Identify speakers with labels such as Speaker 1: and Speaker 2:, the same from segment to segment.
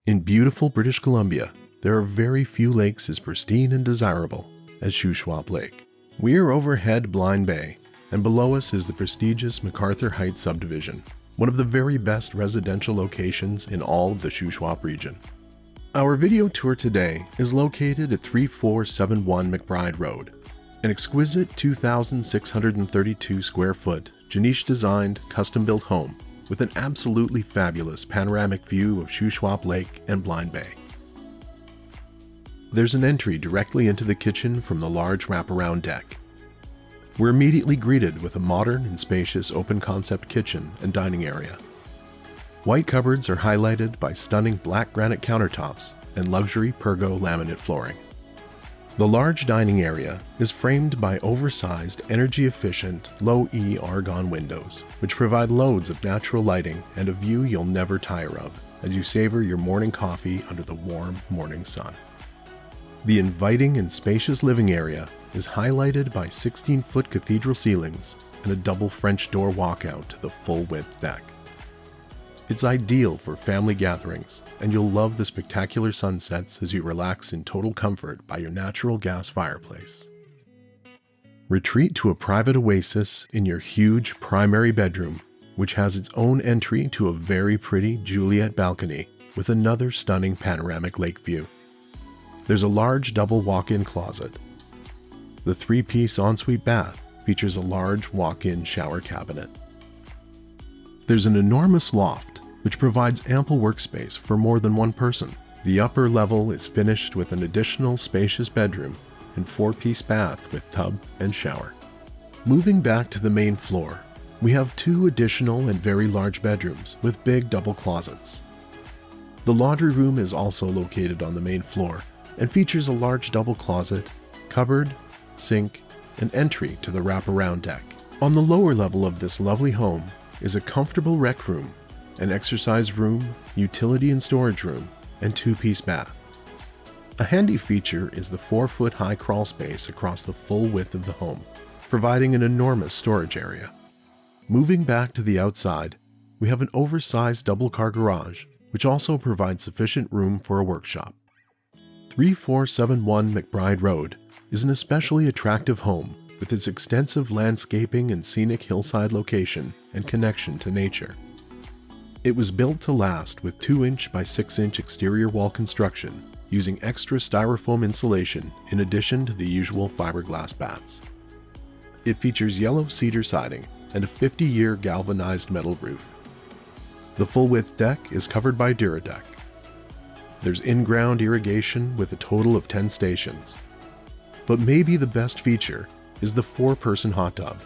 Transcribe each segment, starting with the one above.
Speaker 1: In beautiful British Columbia, there are very few lakes as pristine and desirable as Shuswap Lake. We are overhead Blind Bay, and below us is the prestigious MacArthur Heights subdivision, one of the very best residential locations in all of the Shuswap region. Our video tour today is located at 3471 McBride Road, an exquisite 2,632 square foot Jenish-designed custom-built home with an absolutely fabulous panoramic view of Shuswap Lake and Blind Bay. There's an entry directly into the kitchen from the large wraparound deck. We're immediately greeted with a modern and spacious open-concept kitchen and dining area. White cupboards are highlighted by stunning black granite countertops and luxury Pergo laminate flooring. The large dining area is framed by oversized, energy-efficient, low-E argon windows, which provide loads of natural lighting and a view you'll never tire of as you savor your morning coffee under the warm morning sun. The inviting and spacious living area is highlighted by 16-foot cathedral ceilings and a double French door walkout to the full-width deck. It's ideal for family gatherings, and you'll love the spectacular sunsets as you relax in total comfort by your natural gas fireplace. Retreat to a private oasis in your huge primary bedroom, which has its own entry to a very pretty Juliet balcony with another stunning panoramic lake view. There's a large double walk-in closet. The three-piece ensuite bath features a large walk-in shower cabinet. There's an enormous loft, which provides ample workspace for more than one person. The upper level is finished with an additional spacious bedroom and four-piece bath with tub and shower. Moving back to the main floor, we have two additional and very large bedrooms with big double closets. The laundry room is also located on the main floor and features a large double closet, cupboard, sink, and entry to the wraparound deck. On the lower level of this lovely home is a comfortable rec room, an exercise room, utility and storage room, and two-piece bath. A handy feature is the 4-foot high crawl space across the full width of the home, providing an enormous storage area. Moving back to the outside, we have an oversized double-car garage, which also provides sufficient room for a workshop. 3471 McBride Road is an especially attractive home with its extensive landscaping and scenic hillside location and connection to nature. It was built to last with 2-inch by 6-inch exterior wall construction using extra styrofoam insulation in addition to the usual fiberglass bats. It features yellow cedar siding and a 50-year galvanized metal roof. The full-width deck is covered by Duradek. There's in-ground irrigation with a total of 10 stations. But maybe the best feature is the 4-person hot tub.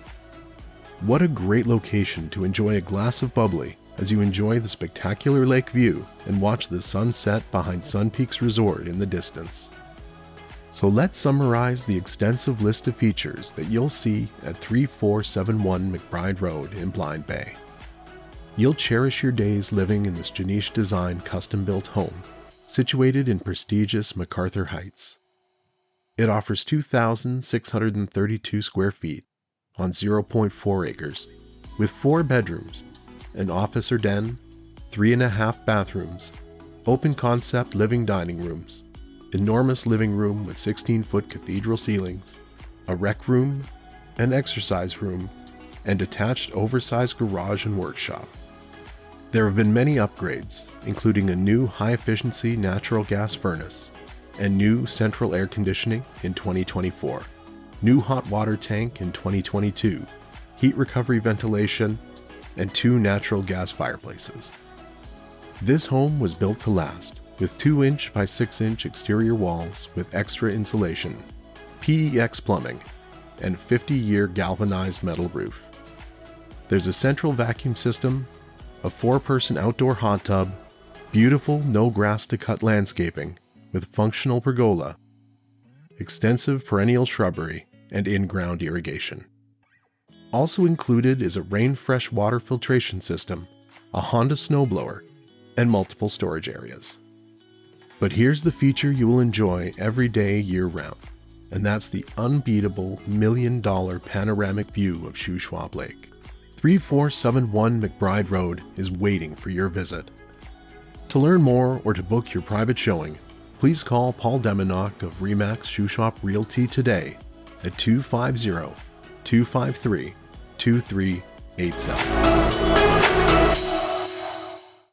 Speaker 1: What a great location to enjoy a glass of bubbly as you enjoy the spectacular lake view and watch the sunset behind Sun Peaks Resort in the distance. So let's summarize the extensive list of features that you'll see at 3471 McBride Road in Blind Bay. You'll cherish your days living in this Jenish-designed custom-built home situated in prestigious MacArthur Heights. It offers 2,632 square feet on 0.4 acres with 4 bedrooms, an office or den, 3.5 bathrooms, open concept living dining rooms, enormous living room with 16-foot cathedral ceilings, a rec room, an exercise room, and attached oversized garage and workshop. There have been many upgrades, including a new high-efficiency natural gas furnace and new central air conditioning in 2024, new hot water tank in 2022, heat recovery ventilation, and 2 natural gas fireplaces. This home was built to last, with 2-inch by 6-inch exterior walls with extra insulation, PEX plumbing, and 50-year galvanized metal roof. There's a central vacuum system, a 4-person outdoor hot tub, beautiful no grass to cut landscaping with functional pergola, extensive perennial shrubbery, and in-ground irrigation. Also included is a rain-fresh water filtration system, a Honda snowblower, and multiple storage areas. But here's the feature you will enjoy every day year-round, and that's the unbeatable $1 million panoramic view of Shuswap Lake. 3471 McBride Road is waiting for your visit.
Speaker 2: To learn more or to book your private showing, please call Paul Demonock of Remax Shuswap Realty today at 250-253-2387.